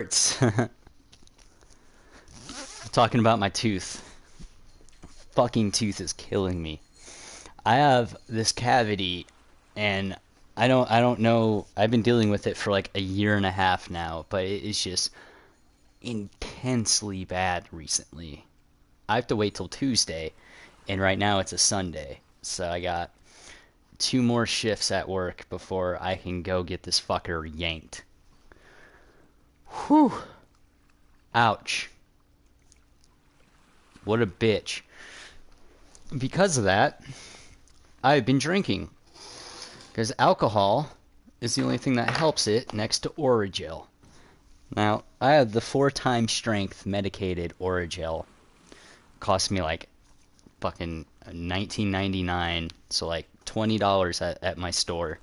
Hurts. Talking about my tooth. Fucking tooth is killing me. I have this cavity and I don't know. I've been dealing with it for like a year and a half now, but it is just intensely bad recently. I have to wait till Tuesday, and right now it's a Sunday. So I got two more shifts at work before I can go get this fucker yanked. Whew. Ouch. What a bitch. Because of that, I've been drinking. Because alcohol is the only thing that helps it next to Oragel. Now, I have the 4 times strength medicated Oragel. Cost me like fucking 19.99, so like $20 at my store.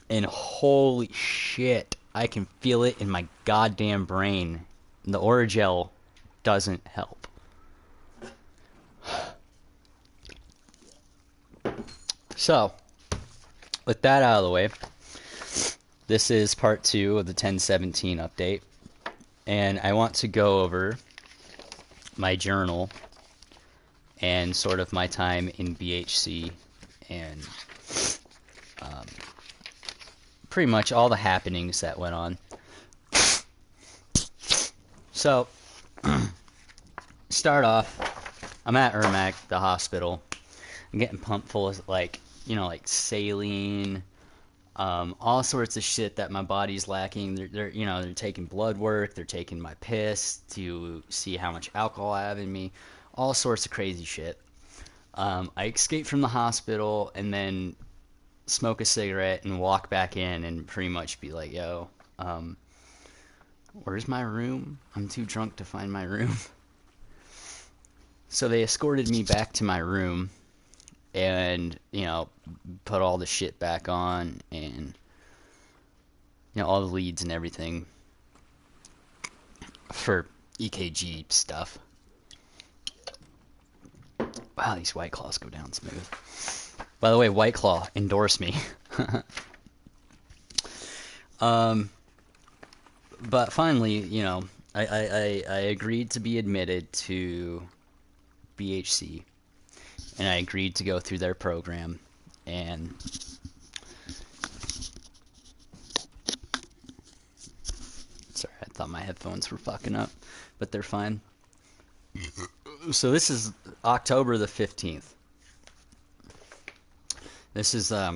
And holy shit, I can feel it in my goddamn brain. The Oragel doesn't help. So, with that out of the way, this is part 2 of the 1017 update. And I want to go over my journal and sort of my time in BHC and pretty much all the happenings that went on. So, start off, I'm at Ermac, the hospital. I'm getting pumped full of like saline, all sorts of shit that my body's lacking. They're taking blood work, they're taking my piss to see how much alcohol I have in me, all sorts of crazy shit. I escape from the hospital and then smoke a cigarette and walk back in and pretty much be like, yo, where's my room? I'm too drunk to find my room. So they escorted me back to my room and, put all the shit back on and, all the leads and everything for EKG stuff. Wow, these White Claws go down smooth. By the way, White Claw, endorse me. But finally, I agreed to be admitted to BHC, and I agreed to go through their program, and sorry, I thought my headphones were fucking up, but they're fine. So this is October the 15th. This is uh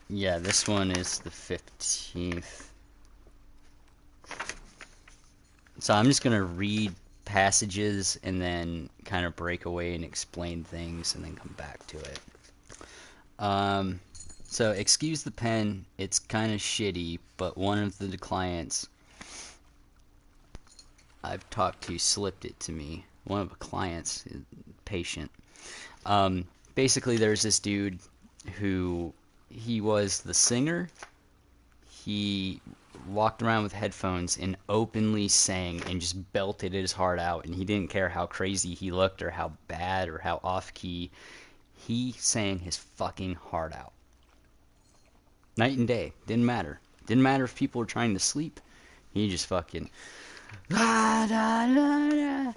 yeah, this one is the 15th. So I'm just gonna read passages and then kind of break away and explain things and then come back to it. So excuse the pen, it's kind of shitty, but one of the clients I've talked to slipped it to me. One of the clients, patient. Basically, there's this dude who he was the singer. He walked around with headphones and openly sang and just belted his heart out, and he didn't care how crazy he looked or how bad or how off key. He sang his fucking heart out. Night and day. Didn't matter. Didn't matter if people were trying to sleep. He just fucking la, da, da,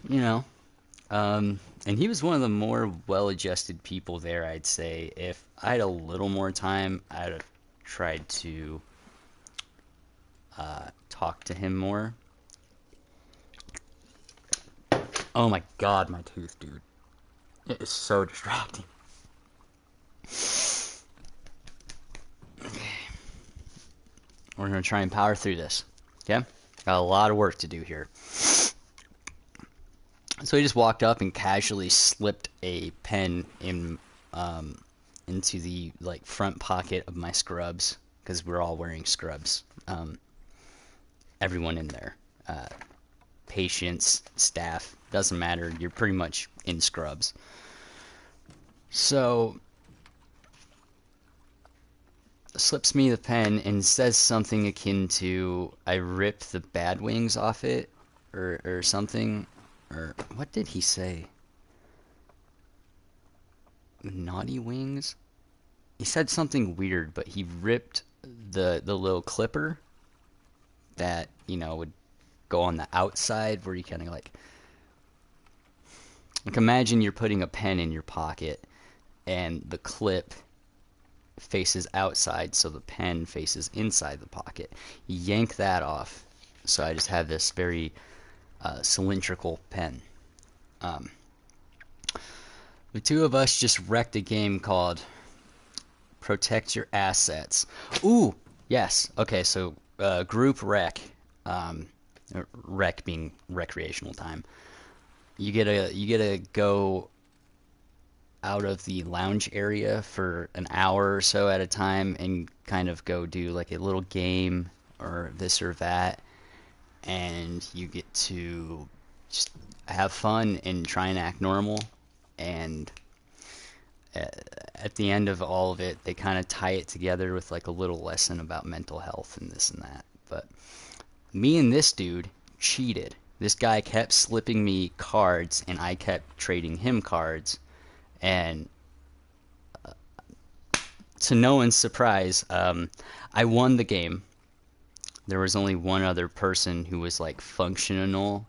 da, and he was one of the more well-adjusted people there, I'd say. If I had a little more time, I'd have tried to talk to him more. Oh my god, my tooth, dude. It is so distracting. Okay. We're going to try and power through this. Okay? Got a lot of work to do here. So he just walked up and casually slipped a pen into the front pocket of my scrubs, because we're all wearing scrubs. Everyone in there, patients, staff, doesn't matter. You're pretty much in scrubs. So slips me the pen and says something akin to, "I ripped the bad wings off it," or something. Or what did he say? Naughty Wings. He said something weird, but he ripped the little clipper that would go on the outside where you kind of like imagine you're putting a pen in your pocket and the clip faces outside, so the pen faces inside the pocket. Yank that off, so I just have this very cylindrical pen. The two of us just wrecked a game called Protect Your Assets. Ooh, yes. Okay, so group rec, rec being recreational time. You get to go out of the lounge area for an hour or so at a time and kind of go do like a little game or this or that, and you get to just have fun and try and act normal. And at the end of all of it, they kind of tie it together with like a little lesson about mental health and this and that. But me and this dude cheated. This guy kept slipping me cards, and I kept trading him cards. And to no one's surprise, I won the game. There was only one other person who was like functional.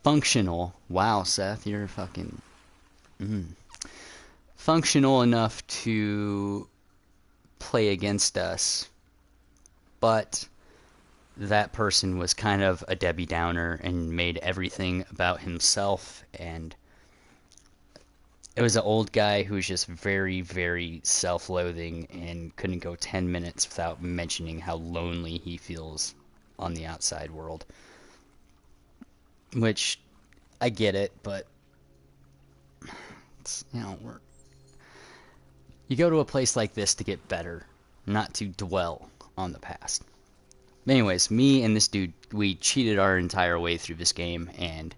Functional. Wow, Seth, you're fucking functional enough to play against us, but that person was kind of a Debbie Downer and made everything about himself. And it was an old guy who was just very, very self-loathing and couldn't go 10 minutes without mentioning how lonely he feels on the outside world. Which, I get it, but it's, you go to a place like this to get better, not to dwell on the past. Anyways, me and this dude, we cheated our entire way through this game, and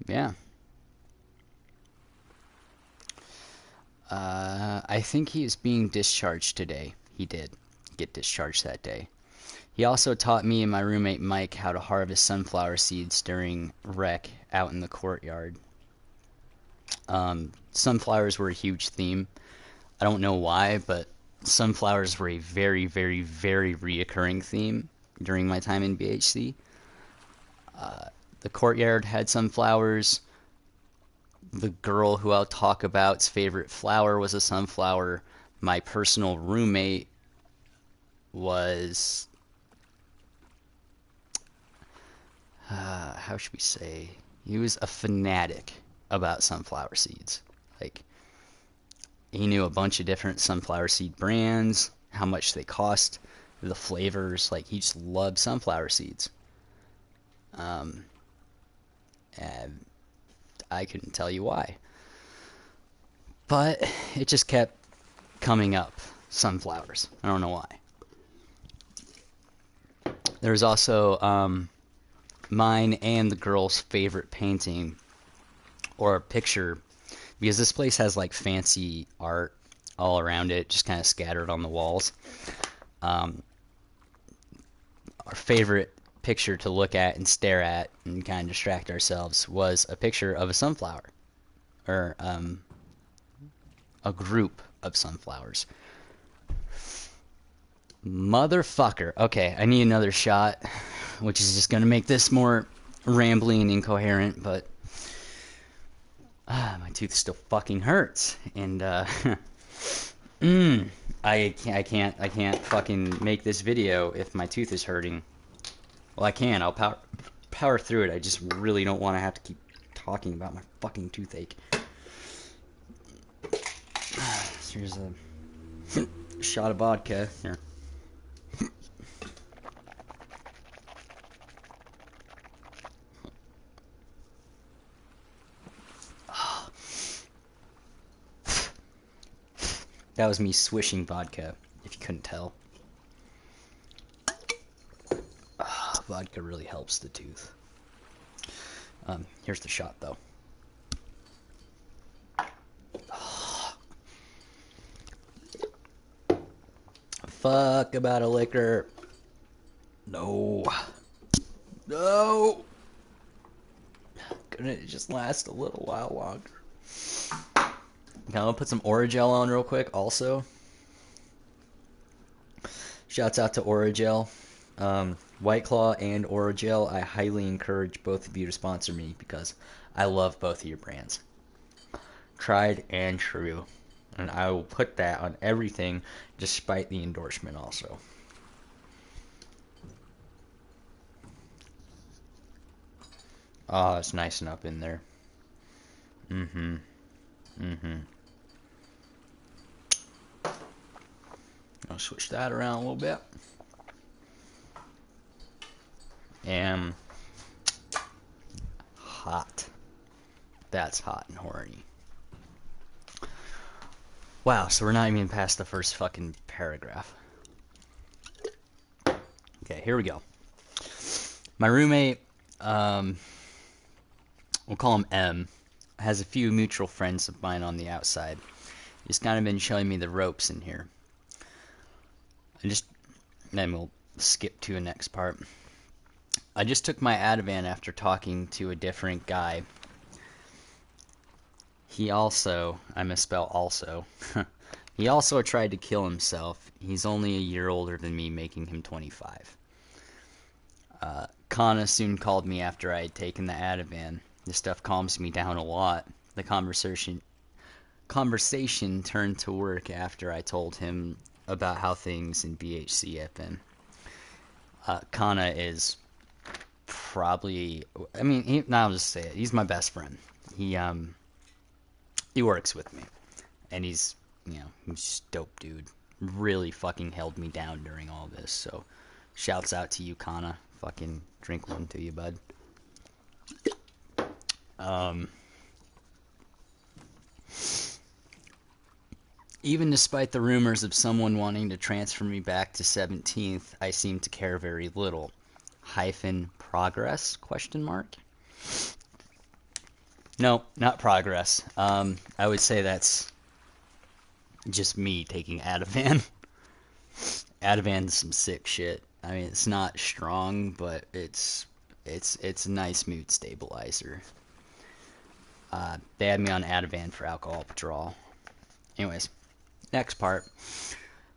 yeah. I think he is being discharged today. He did get discharged that day. He also taught me and my roommate Mike how to harvest sunflower seeds during rec out in the courtyard. Sunflowers were a huge theme. I don't know why, but sunflowers were a very, very, very reoccurring theme during my time in BHC. The courtyard had sunflowers. The girl who I'll talk about's favorite flower was a sunflower. My personal roommate was, how should we say? He was a fanatic about sunflower seeds. Like, he knew a bunch of different sunflower seed brands, how much they cost, the flavors. Like, he just loved sunflower seeds. And I couldn't tell you why. But it just kept coming up. Sunflowers. I don't know why. There's also mine and the girl's favorite painting or picture, because this place has like fancy art all around it, just kind of scattered on the walls. Our favorite picture to look at and stare at and kind of distract ourselves was a picture of a sunflower, or a group of sunflowers. Motherfucker. Okay, I need another shot, which is just going to make this more rambling and incoherent, but my tooth still fucking hurts. And I can't fucking make this video if my tooth is hurting. Well, I can. I'll power through it. I just really don't want to have to keep talking about my fucking toothache. Here's a shot of vodka. Here. That was me swishing vodka, if you couldn't tell. Vodka really helps the tooth. Here's the shot, though. Fuck about a liquor. No. No. Couldn't it just last a little while longer? Okay, I'm gonna put some Orajel on real quick also. Shouts out to Orajel. White Claw and Orajel, I highly encourage both of you to sponsor me because I love both of your brands. Tried and true. And I will put that on everything despite the endorsement also. Oh, it's nice and up in there. Mm-hmm. Mm-hmm. I'll switch that around a little bit. And hot. That's hot and horny. Wow, so we're not even past the first fucking paragraph. Okay, here we go. My roommate, we'll call him M, has a few mutual friends of mine on the outside. He's kind of been showing me the ropes in here. Then we'll skip to the next part. I just took my Ativan after talking to a different guy. He also, I misspell also, he also tried to kill himself. He's only a year older than me, making him 25. Kana soon called me after I had taken the Ativan. This stuff calms me down a lot. The conversation turned to work after I told him about how things in BHC have been. Kana is probably, I mean, I'll just say it. He's my best friend. He works with me, and he's just a dope dude. Really fucking held me down during all this. So, shouts out to you, Kana. Fucking drink one to you, bud. Even despite the rumors of someone wanting to transfer me back to 17th, I seem to care very little. -progress? Question mark. No, not progress. I would say that's just me taking Ativan. Ativan's some sick shit. I mean, it's not strong, but it's a nice mood stabilizer. They had me on Ativan for alcohol withdrawal. Anyways, next part.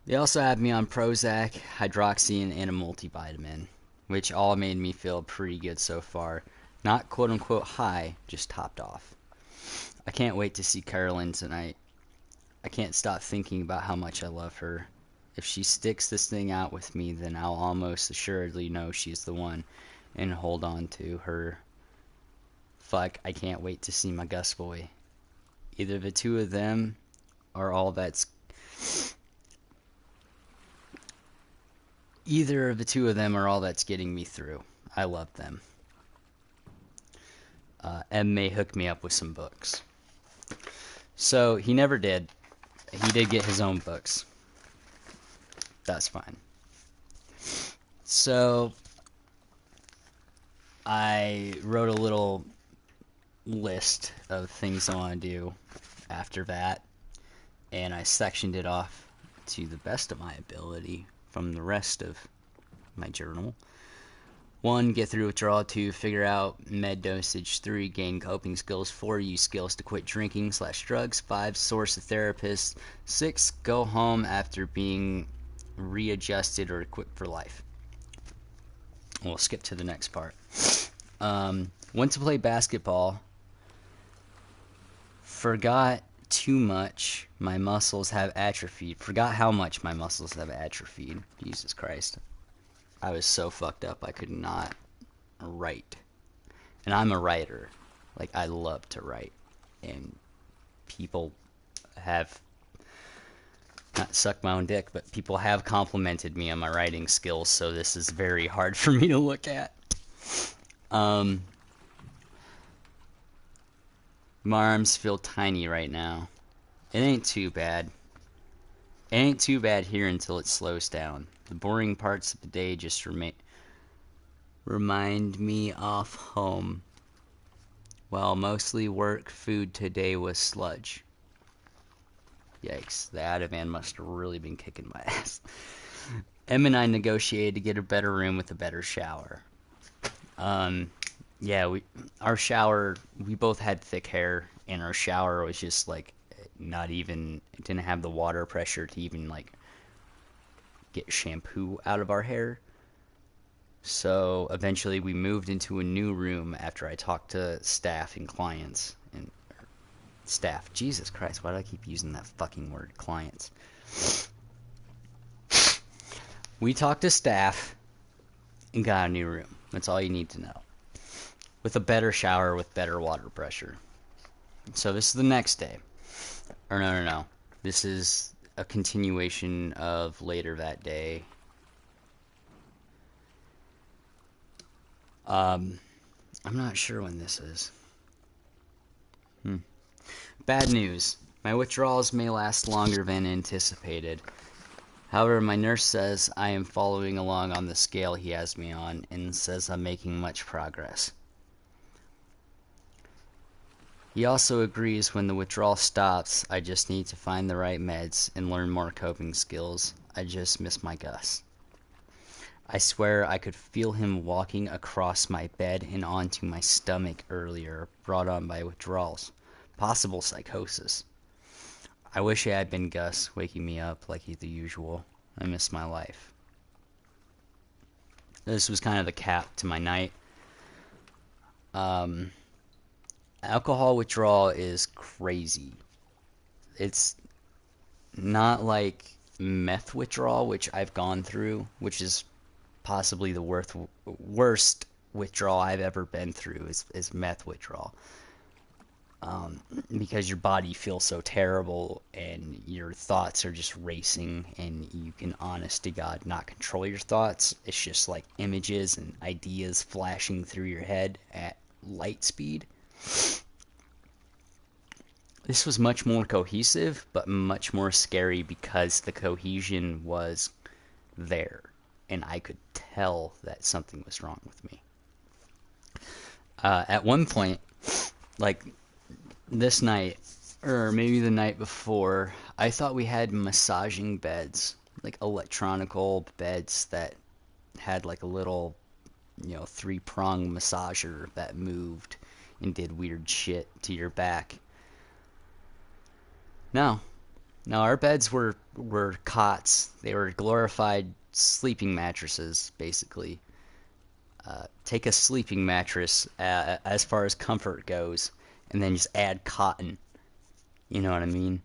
They also had me on Prozac, hydroxy, and a multivitamin, which all made me feel pretty good so far. Not quote-unquote high, just topped off. I can't wait to see Carolyn tonight. I can't stop thinking about how much I love her. If she sticks this thing out with me, then I'll almost assuredly know she's the one and hold on to her. Fuck, I can't wait to see my Gus boy. Either the two of them are all that's... Either of the two of them are all that's getting me through. I love them. M may hook me up with some books. So, he never did. He did get his own books. That's fine. So, I wrote a little list of things I want to do after that, and I sectioned it off to the best of my ability from the rest of my journal. 1. Get through withdrawal. 2. Figure out med dosage. 3. Gain coping skills. 4. Use skills to quit drinking/drugs. 5. Source a therapist. 6. Go home after being readjusted or equipped for life. We'll skip to the next part. Went to play basketball. Forgot too much. My muscles have atrophied. Forgot how much my muscles have atrophied. Jesus Christ. I was so fucked up I could not write. And I'm a writer. Like, I love to write. And people have, not sucked my own dick, but people have complimented me on my writing skills, so this is very hard for me to look at. My arms feel tiny right now. It ain't too bad. It ain't too bad here until it slows down. The boring parts of the day just remind me of home. Well, mostly work, food today was sludge. Yikes, the Ativan must have really been kicking my ass. Em and I negotiated to get a better room with a better shower. Yeah, our shower, we both had thick hair, and our shower was just like not even, it didn't have the water pressure to even like get shampoo out of our hair. So eventually we moved into a new room after I talked to staff and clients and staff. Jesus Christ, why do I keep using that fucking word, clients? We talked to staff and got a new room. That's all you need to know. With a better shower with better water pressure. So this is the next day. Or no. This is a continuation of later that day. I'm not sure when this is. Bad news. My withdrawals may last longer than anticipated. However, my nurse says I am following along on the scale he has me on and says I'm making much progress. He also agrees when the withdrawal stops, I just need to find the right meds and learn more coping skills. I just miss my Gus. I swear I could feel him walking across my bed and onto my stomach earlier, brought on by withdrawals. Possible psychosis. I wish it had been Gus waking me up like the usual. I miss my life. This was kind of the cap to my night. Alcohol withdrawal is crazy. It's not like meth withdrawal, which I've gone through, which is possibly the worst withdrawal I've ever been through is meth withdrawal. Because your body feels so terrible and your thoughts are just racing and you can honest to God not control your thoughts. It's just like images and ideas flashing through your head at light speed. This was much more cohesive, but much more scary because the cohesion was there, and I could tell that something was wrong with me. At one point, like this night, or maybe the night before, I thought we had massaging beds, like electronical beds that had like a little, three-prong massager that moved and did weird shit to your back. No. No, our beds were cots. They were glorified sleeping mattresses, basically. Take a sleeping mattress as far as comfort goes, and then just add cotton. You know what I mean?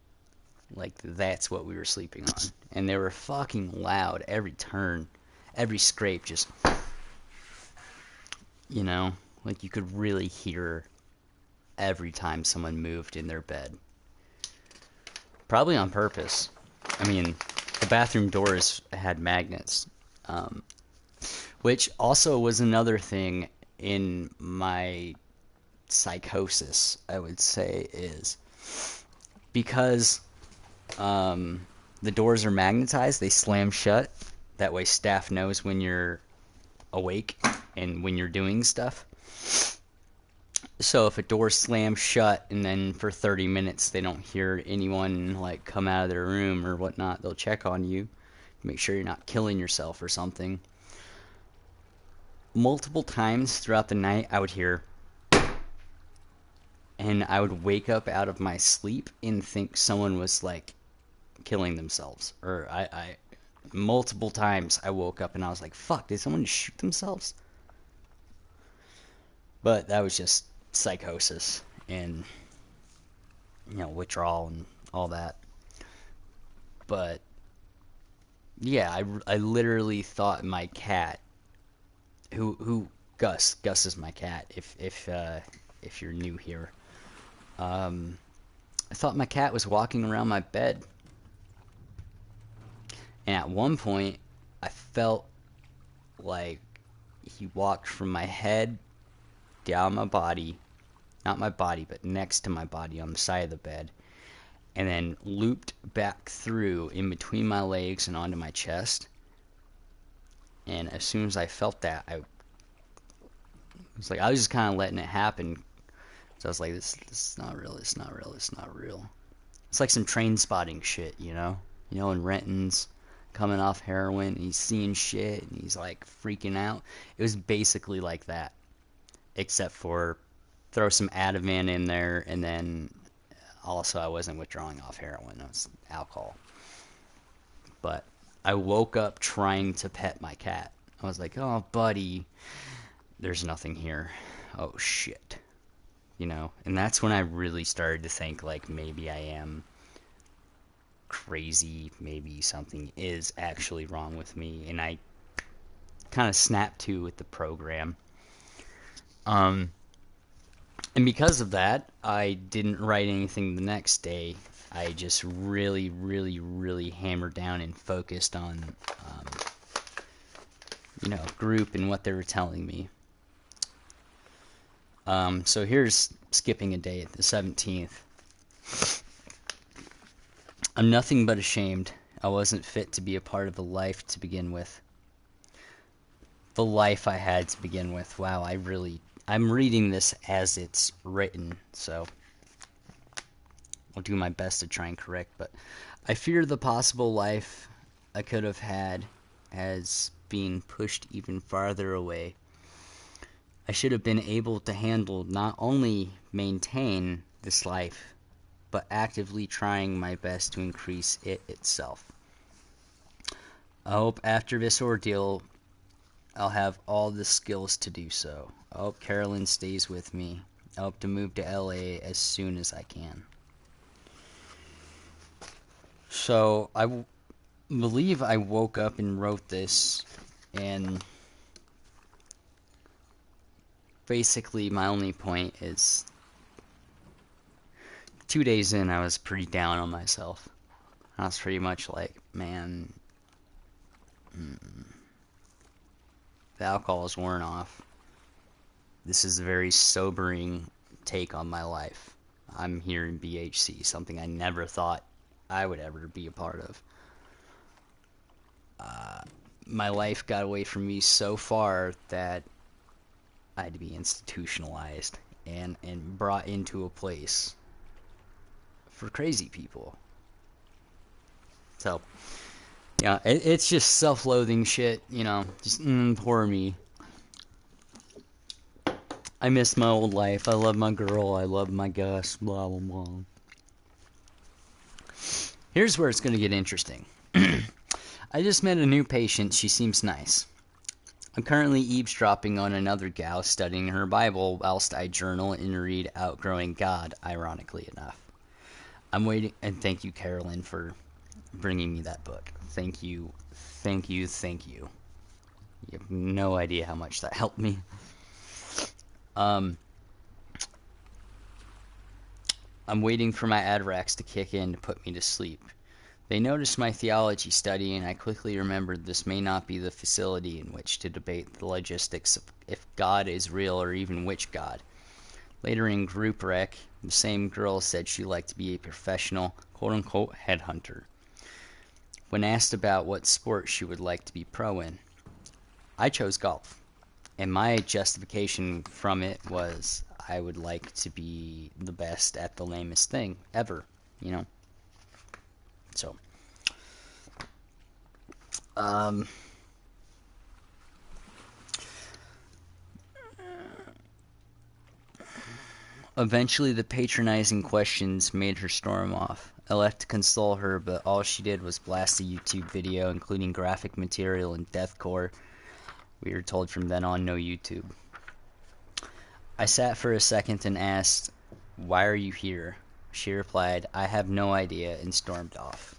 Like, that's what we were sleeping on. And they were fucking loud every turn. Every scrape just, like you could really hear every time someone moved in their bed. Probably on purpose. I mean, the bathroom doors had magnets, which also was another thing in my psychosis, I would say, is because the doors are magnetized, they slam shut. That way staff knows when you're awake and when you're doing stuff. So if a door slams shut and then for 30 minutes they don't hear anyone like come out of their room or whatnot, they'll check on you, make sure you're not killing yourself or something. Multiple times throughout the night I would hear, and I would wake up out of my sleep and think someone was like killing themselves. Or I multiple times I woke up and I was like, fuck, did someone just shoot themselves? But that was just psychosis and withdrawal and all that. But yeah, I literally thought my cat, who Gus is my cat, if you're new here, I thought my cat was walking around my bed. And at one point I felt like he walked from my head down my body, not my body, but next to my body on the side of the bed, and then looped back through in between my legs and onto my chest. And as soon as I felt that, I was just kind of letting it happen. So I was like, this is not real, it's not real, it's not real. It's like some train spotting shit, when Renton's coming off heroin and he's seeing shit and he's like freaking out. It was basically like that. except for throw some Ativan in there, and then also I wasn't withdrawing off heroin, it was alcohol. But I woke up trying to pet my cat. I was like, oh, buddy, there's nothing here. Oh, shit. And that's when I really started to think, like, maybe I am crazy. Maybe something is actually wrong with me. And I kind of snapped to with the program. And because of that, I didn't write anything the next day. I just really, really, really hammered down and focused on, group and what they were telling me. So here's skipping a day, the 17th. I'm nothing but ashamed. I wasn't fit to be a part of a life to begin with. The life I had to begin with. Wow, I'm reading this as it's written, so I'll do my best to try and correct, but I fear the possible life I could have had as being pushed even farther away. I should have been able to handle not only maintain this life, but actively trying my best to increase it itself. I hope after this ordeal, I'll have all the skills to do so. I hope Carolyn stays with me. I hope to move to LA as soon as I can. So, I believe I woke up and wrote this, and basically my only point is 2 days in, I was pretty down on myself. I was pretty much like, man, the alcohol is worn off. This is a very sobering take on my life. I'm here in BHC, something I never thought I would ever be a part of. My life got away from me so far that I had to be institutionalized and brought into a place for crazy people. So, yeah, it's just self-loathing shit, just poor me. I miss my old life. I love my girl. I love my Gus. Blah, blah, blah. Here's where it's going to get interesting. I just met a new patient. She seems nice. I'm currently eavesdropping on another gal studying her Bible whilst I journal and read Outgrowing God, ironically enough. I'm waiting, and thank you, Carolyn, for bringing me that book. Thank you, thank you, thank you. You have no idea how much that helped me. I'm waiting for my Advarax to kick in to put me to sleep. They noticed my theology study, and I quickly remembered this may not be the facility in which to debate the logistics of if God is real or even which God. Later in group rec, the same girl said she liked to be a professional, quote-unquote, headhunter. When asked about what sport she would like to be pro in, I chose golf, and my justification from it was I would like to be the best at the lamest thing ever, So, eventually the patronizing questions made her storm off. I left to console her, but all she did was blast a YouTube video, including graphic material and deathcore. We were told from then on, no YouTube. I sat for a second and asked, "Why are you here?" She replied, "I have no idea," and stormed off.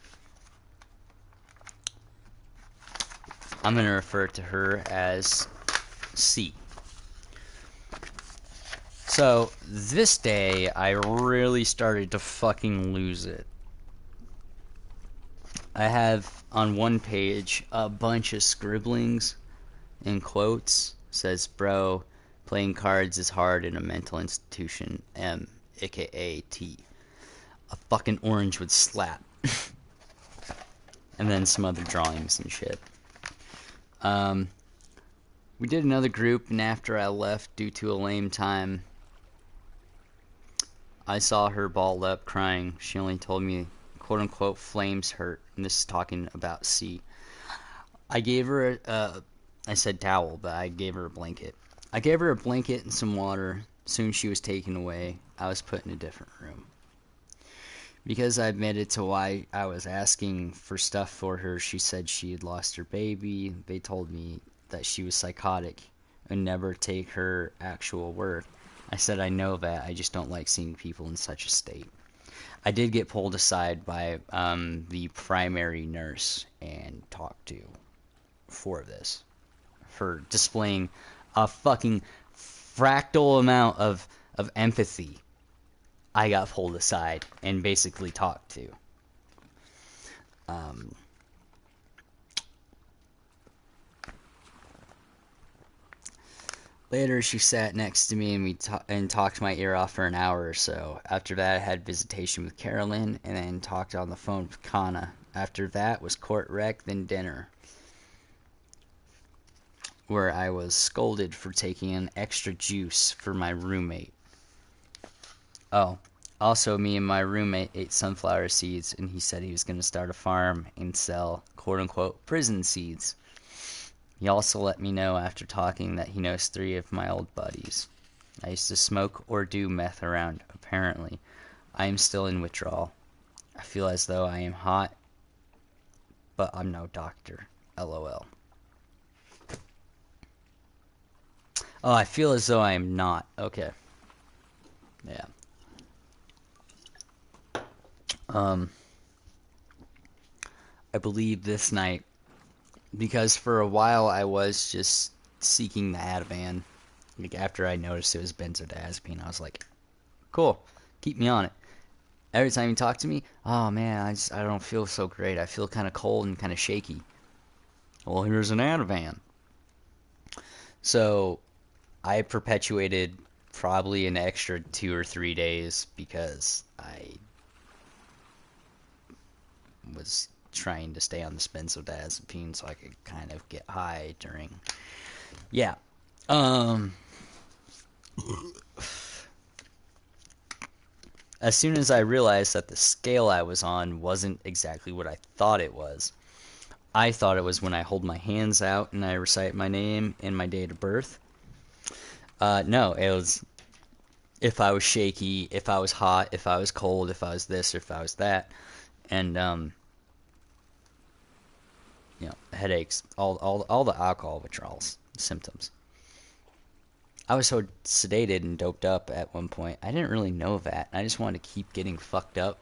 I'm going to refer to her as C. So, this day, I really started to fucking lose it. I have on one page a bunch of scribblings in quotes. Says, "Bro, playing cards is hard in a mental institution. M, aka T. A fucking orange would slap." And then some other drawings and shit. We did another group, and after I left due to a lame time, I saw her balled up crying. She only told me, quote unquote, flames hurt. And this is talking about C. I gave her I said towel, but I gave her a blanket. I gave her a blanket and some water. Soon she was taken away. I was put in a different room. Because I admitted to why I was asking for stuff for her, she said she had lost her baby. They told me that she was psychotic and never take her actual word. I said I know that, I just don't like seeing people in such a state. I did get pulled aside by the primary nurse and talked to for this, for displaying a fucking fractal amount of empathy. I got pulled aside and basically talked to. Um, Later, she sat next to me and talked my ear off for an hour or so. After that, I had visitation with Carolyn and then talked on the phone with Kana. After that was court rec, then dinner, where I was scolded for taking an extra juice for my roommate. Oh, also, me and my roommate ate sunflower seeds, and he said he was going to start a farm and sell quote-unquote prison seeds. He also let me know after talking that he knows 3 of my old buddies. I used to smoke or do meth around, apparently. I am still in withdrawal. I feel as though I am hot, but I'm no doctor. LOL. Oh, I feel as though I am not. Okay. Yeah. I believe this night, because for a while I was just seeking the Ativan. Like after I noticed it was benzodiazepine, I was like, cool, keep me on it. Every time you talk to me, oh man, I don't feel so great. I feel kind of cold and kind of shaky. Well, here's an Ativan. So I perpetuated probably an extra 2 or 3 days because I was trying to stay on the benzodiazepine so I could kind of get high during. Yeah. As soon as I realized that the scale I was on wasn't exactly what I thought it was, I thought it was when I hold my hands out and I recite my name and my date of birth. No, it was if I was shaky, if I was hot, if I was cold, if I was this, or if I was that. And, headaches, all the alcohol withdrawals symptoms. I was so sedated and doped up at one point. I didn't really know that. I just wanted to keep getting fucked up.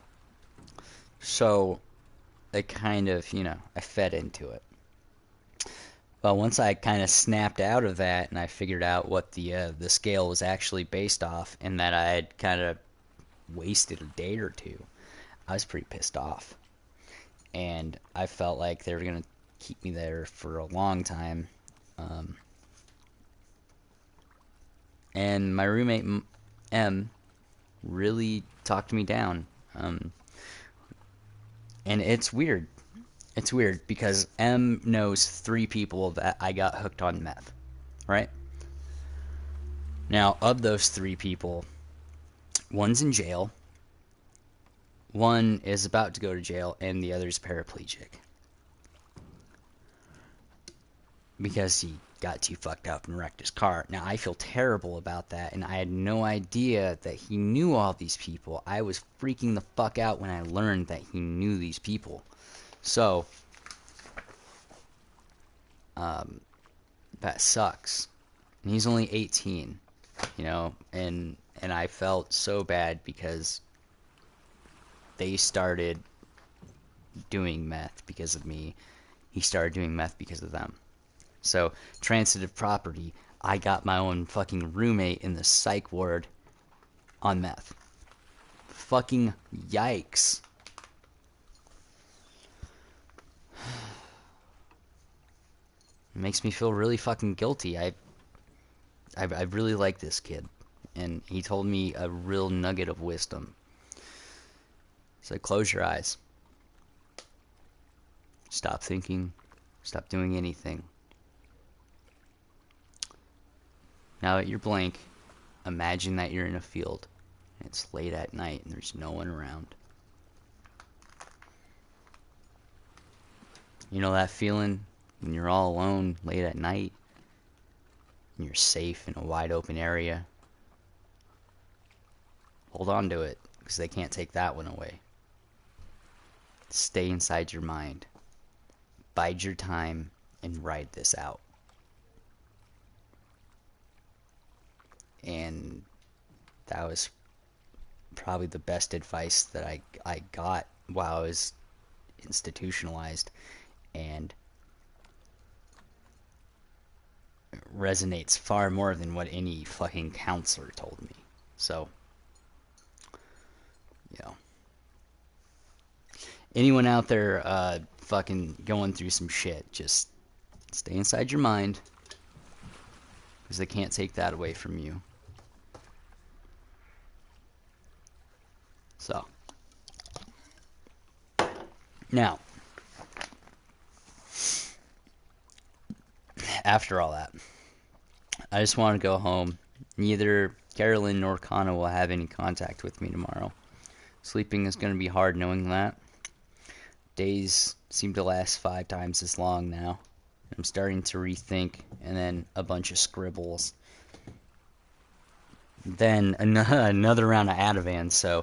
So it kind of, I fed into it. But once I kind of snapped out of that and I figured out what the scale was actually based off and that I had kind of wasted a day or two, I was pretty pissed off. And I felt like they were going to keep me there for a long time. And my roommate M really talked me down. And it's weird. It's weird because M knows 3 people that I got hooked on meth, right? Now, of those 3 people, one's in jail, one is about to go to jail, and the other's paraplegic. Because he got too fucked up and wrecked his car. Now, I feel terrible about that, and I had no idea that he knew all these people. I was freaking the fuck out when I learned that he knew these people. So, that sucks. And he's only 18, and I felt so bad because they started doing meth because of me. He started doing meth because of them. So, transitive property, I got my own fucking roommate in the psych ward on meth. Fucking yikes. It makes me feel really fucking guilty. I really like this kid. And he told me a real nugget of wisdom. So close your eyes. Stop thinking. Stop doing anything. Now that you're blank, imagine that you're in a field. And it's late at night and there's no one around. You know that feeling when you're all alone late at night? and you're safe in a wide open area, hold on to it, because they can't take that one away. Stay inside your mind. Bide your time and ride this out. And that was probably the best advice that I got while I was institutionalized, and resonates far more than what any fucking counselor told me. So, you know, anyone out there fucking going through some shit, just stay inside your mind, because they can't take that away from you. So, now, after all that, I just want to go home. Neither Carolyn nor Kana will have any contact with me tomorrow. Sleeping is going to be hard knowing that. Days seem to last 5 times as long now. I'm starting to rethink, and then a bunch of scribbles. Then another round of Ativan, so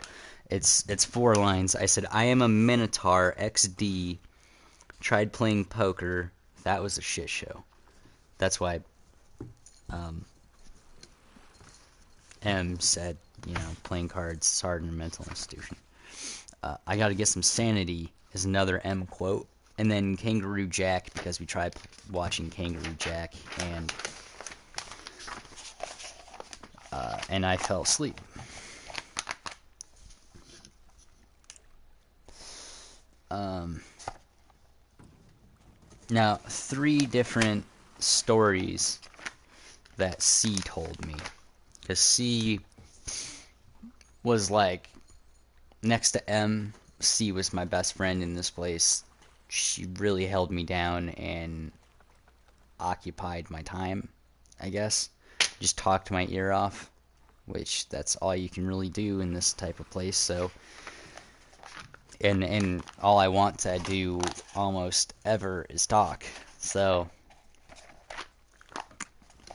it's 4 lines. I said, I am a Minotaur XD. Tried playing poker. That was a shit show. That's why M said, you know, playing cards is hard in a mental institution. I gotta get some sanity is another M quote. And then Kangaroo Jack, because we tried watching Kangaroo Jack, and I fell asleep. Now, 3 different stories that C told me. Because C was like, next to M, C was my best friend in this place. She really held me down and occupied my time, I guess. Just talked my ear off, which that's all you can really do in this type of place, so... And all I want to do almost ever is talk. So,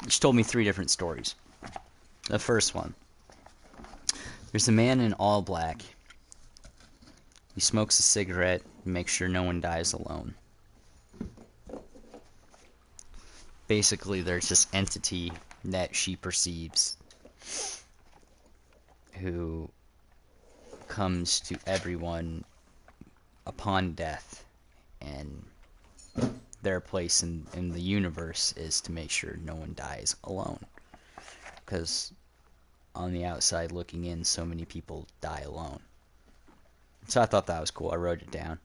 she told me 3 different stories. The first one. There's a man in all black. He smokes a cigarette and makes sure no one dies alone. Basically, there's this entity that she perceives who comes to everyone upon death, and their place in the universe is to make sure no one dies alone, because on the outside looking in, so many people die alone. So I thought that was cool. I wrote it down.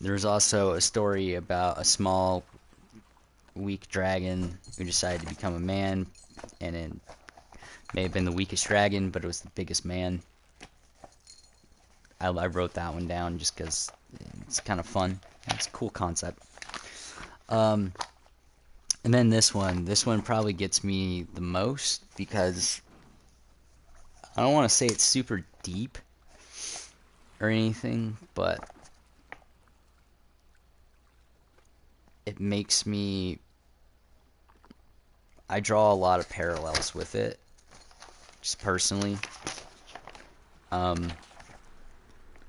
There's also a story about a small, weak dragon who decided to become a man, and it may have been the weakest dragon, but it was the biggest man. I wrote that one down just because it's kind of fun. It's a cool concept. And then this one probably gets me the most, because I don't want to say it's super deep or anything, but it makes me... I draw a lot of parallels with it, just personally.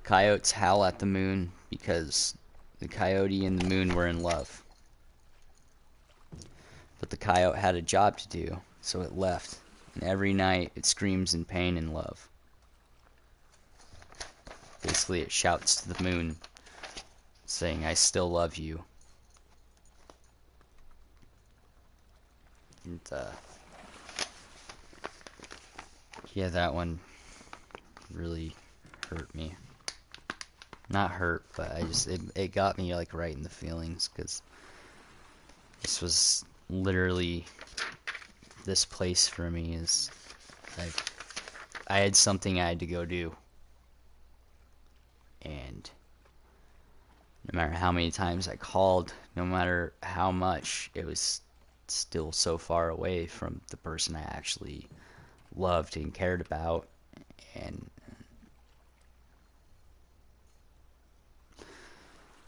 Coyotes howl at the moon because the coyote and the moon were in love. But the coyote had a job to do, so it left. And every night it screams in pain and love. Basically, it shouts to the moon, saying, I still love you. And, yeah, that one really hurt me. Not hurt, but it got me like right in the feelings, because this was literally this place for me. Is I had something I had to go do, and no matter how many times I called, no matter how much, it was still so far away from the person I actually loved and cared about. And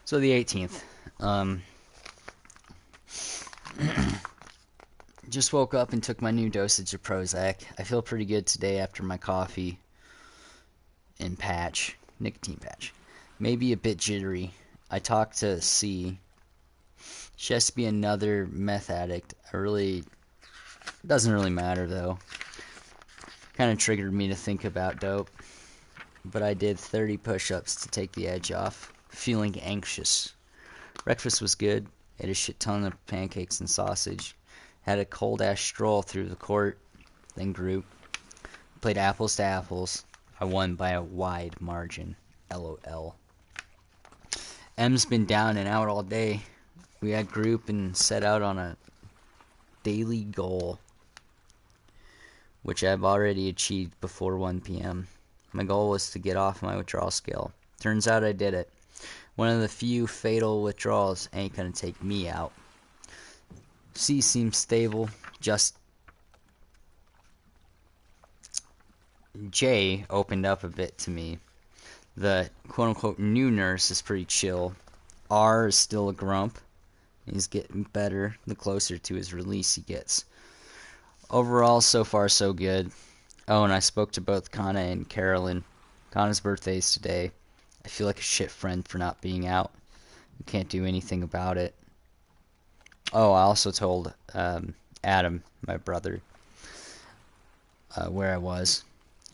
so the 18th, Just woke up and took my new dosage of Prozac. I feel pretty good today after my coffee and nicotine patch. Maybe a bit jittery. I talked to C. She has to be another meth addict. Doesn't really matter though. Kind of triggered me to think about dope. But I did 30 push-ups to take the edge off, feeling anxious. Breakfast was good. Ate a shit ton of pancakes and sausage. Had a cold-ass stroll through the court, then group. Played apples to apples. I won by a wide margin. LOL. M's been down and out all day. We had group and set out on a daily goal, which I've already achieved before 1 p.m. My goal was to get off my withdrawal scale. Turns out I did it. One of the few fatal withdrawals ain't gonna take me out. C seems stable. Just J opened up a bit to me. The quote-unquote new nurse is pretty chill. R is still a grump. He's getting better the closer to his release he gets. Overall, so far so good. Oh, and I spoke to both Kana and Carolyn. Kana's birthday is today. I feel like a shit friend for not being out. We can't do anything about it. Oh, I also told Adam, my brother, where I was.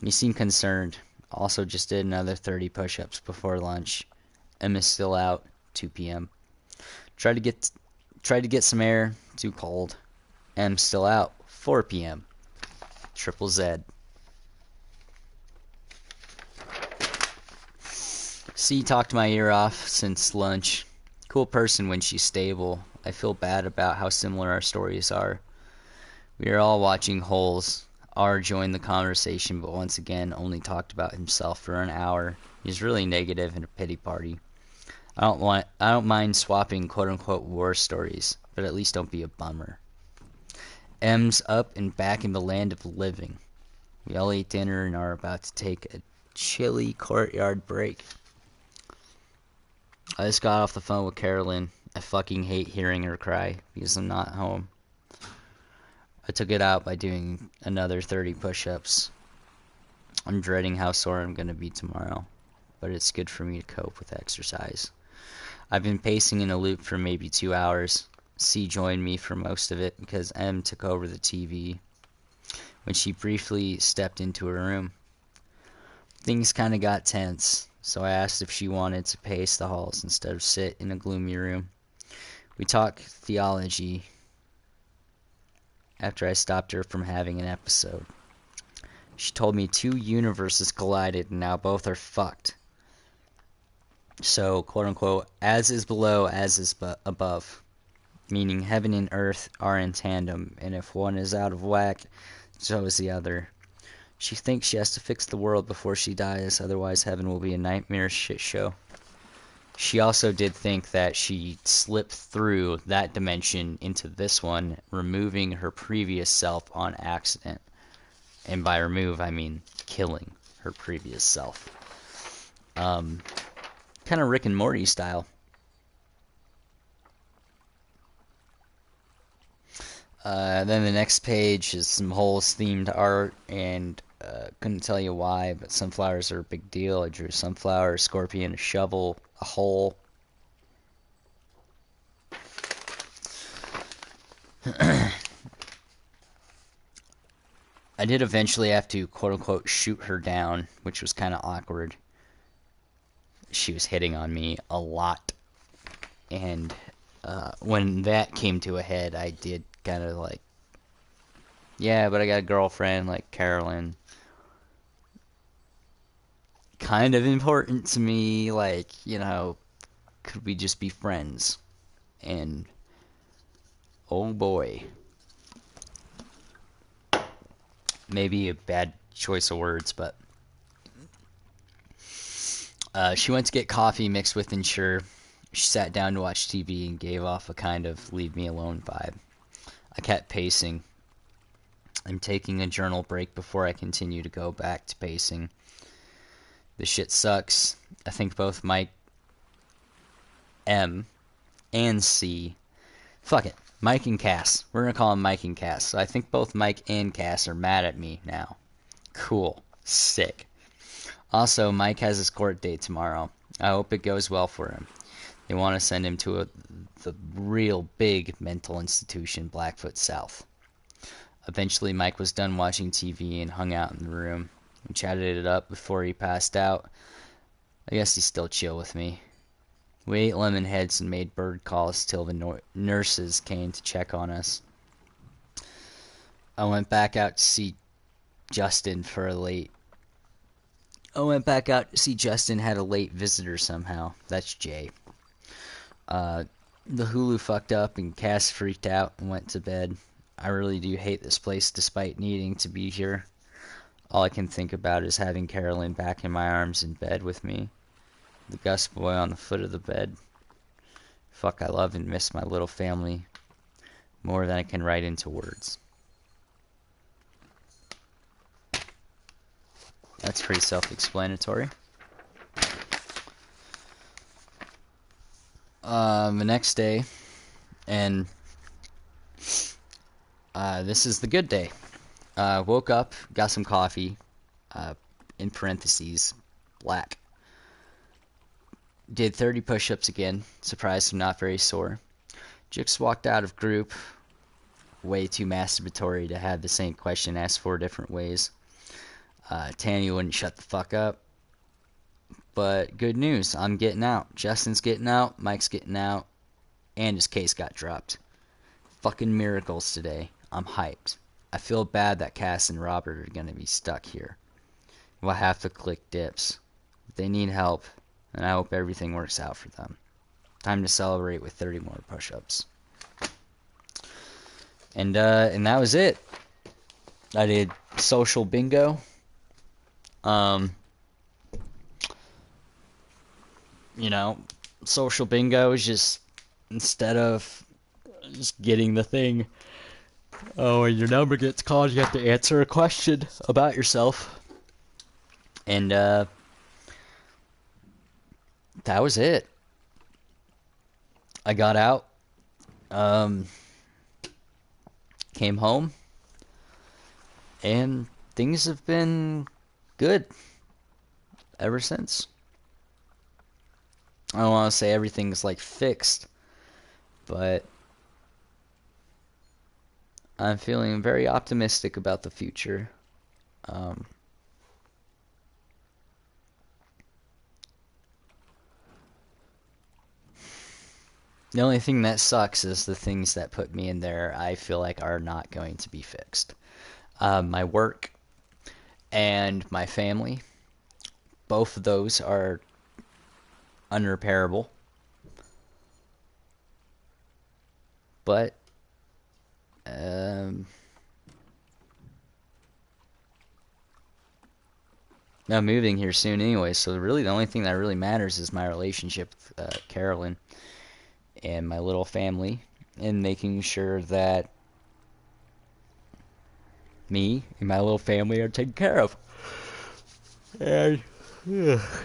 He seemed concerned. Also just did another 30 push-ups before lunch. Emma's still out, 2 p.m. Tried to get some air, too cold. M's still out, 4 p.m. Triple Z. C talked my ear off since lunch. Cool person when she's stable. I feel bad about how similar our stories are. We are all watching Holes. R joined the conversation, but once again only talked about himself for an hour. He's really negative and a pity party. I don't mind swapping quote unquote war stories, but at least don't be a bummer. M's up and back in the land of the living. We all ate dinner and are about to take a chilly courtyard break. I just got off the phone with Carolyn. I fucking hate hearing her cry because I'm not home. I took it out by doing another 30 push-ups. I'm dreading how sore I'm going to be tomorrow, but it's good for me to cope with exercise. I've been pacing in a loop for maybe 2 hours. C joined me for most of it because M took over the TV when she briefly stepped into her room. Things kind of got tense, so I asked if she wanted to pace the halls instead of sit in a gloomy room. We talked theology after I stopped her from having an episode. She told me 2 universes collided and now both are fucked. So, quote unquote, as is below, as is above. Meaning heaven and earth are in tandem, and if one is out of whack, so is the other. She thinks she has to fix the world before she dies, otherwise heaven will be a nightmare shit show. She also did think that she slipped through that dimension into this one, removing her previous self on accident. And by remove, I mean killing her previous self. Kind of Rick and Morty style. Then the next page is some Holes-themed art, and couldn't tell you why, but sunflowers are a big deal. I drew a sunflower, a scorpion, a shovel, a hole. I did eventually have to, quote-unquote, shoot her down, which was kind of awkward. She was hitting on me a lot. And when that came to a head, I did kind of like, yeah, but I got a girlfriend like Carolyn. Kind of important to me, like, you know, could we just be friends? And oh boy. Maybe a bad choice of words, but she went to get coffee mixed with Ensure. She sat down to watch TV and gave off a kind of leave me alone vibe. I kept pacing. I'm taking a journal break before I continue to go back to pacing. This shit sucks. I think both Mike M and C, fuck it, Mike and Cass. We're gonna call him Mike and Cass. So I think both Mike and Cass are mad at me now. Cool. Sick. Also, Mike has his court date tomorrow. I hope it goes well for him. They want to send him to the real big mental institution, Blackfoot South. Eventually, Mike was done watching TV and hung out in the room. We chatted it up before he passed out. I guess he's still chill with me. We ate lemon heads and made bird calls till the nurses came to check on us. I went back out to see Justin had a late visitor somehow. That's Jay. The Hulu fucked up and Cass freaked out and went to bed. I really do hate this place despite needing to be here. All I can think about is having Carolyn back in my arms in bed with me. The Gus boy on the foot of the bed. Fuck, I love and miss my little family more than I can write into words. That's pretty self-explanatory. The next day, and this is the good day. Woke up, got some coffee, in parentheses, black. Did 30 push-ups again, surprised I'm not very sore. Jix walked out of group, way too masturbatory to have the same question asked 4 different ways. Tanny wouldn't shut the fuck up. But good news, I'm getting out. Justin's getting out, Mike's getting out, and his case got dropped. Fucking miracles today. I'm hyped. I feel bad that Cass and Robert are gonna be stuck here. We'll have to click dips. They need help, and I hope everything works out for them. Time to celebrate with 30 more push-ups. And that was it. I did social bingo. Social bingo is just, instead of just getting the thing, when your number gets called, you have to answer a question about yourself. And, that was it. I got out, came home, and things have been good ever since. I don't want to say everything's like fixed, but I'm feeling very optimistic about the future. The only thing that sucks is the things that put me in there I feel like are not going to be fixed. My work and my family, both of those are unrepairable. But I'm moving here soon anyway, so really the only thing that really matters is my relationship with Carolyn and my little family, and making sure that me and my little family are taken care of. And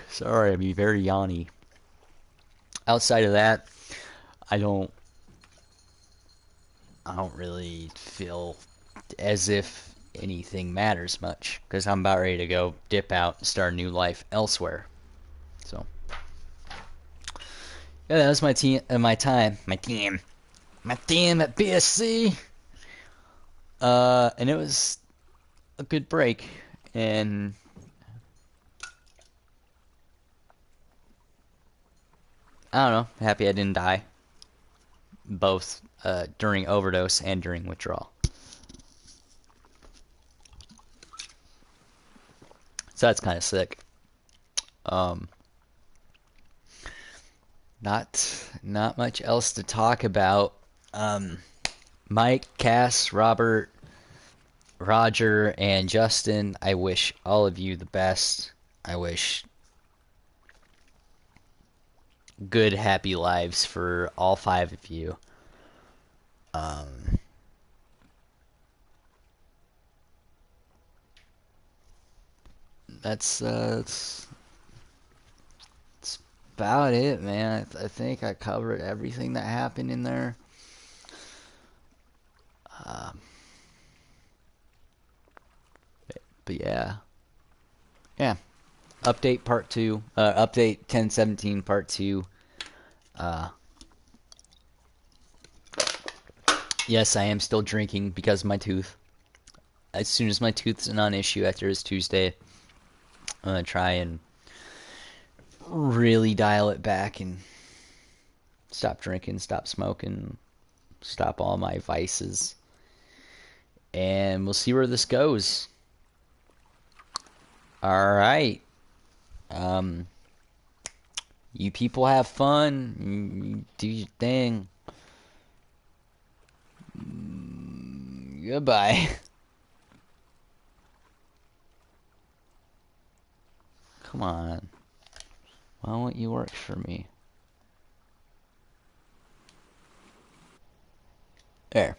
sorry, I'm very yawny. Outside of that, I don't really feel as if anything matters much, because I'm about ready to go dip out and start a new life elsewhere. So yeah, that was my team at BSC. And it was a good break, and I don't know, happy I didn't die, both during overdose and during withdrawal. So that's kind of sick. Not much else to talk about. Mike, Cass, Robert, Roger, and Justin, I wish all of you the best. I wish good, happy lives for all 5 of you. That's about it, man. I think I covered everything that happened in there. yeah. Yeah. Update part 2. Update 1017 part 2. Uh, yes, I am still drinking because of my tooth. As soon as my tooth's a non-issue after this Tuesday, I'm gonna try and really dial it back and stop drinking, stop smoking, stop all my vices. And we'll see where this goes. All right. Um, you people have fun. You do your thing. Goodbye. Come on. Why won't you work for me? There.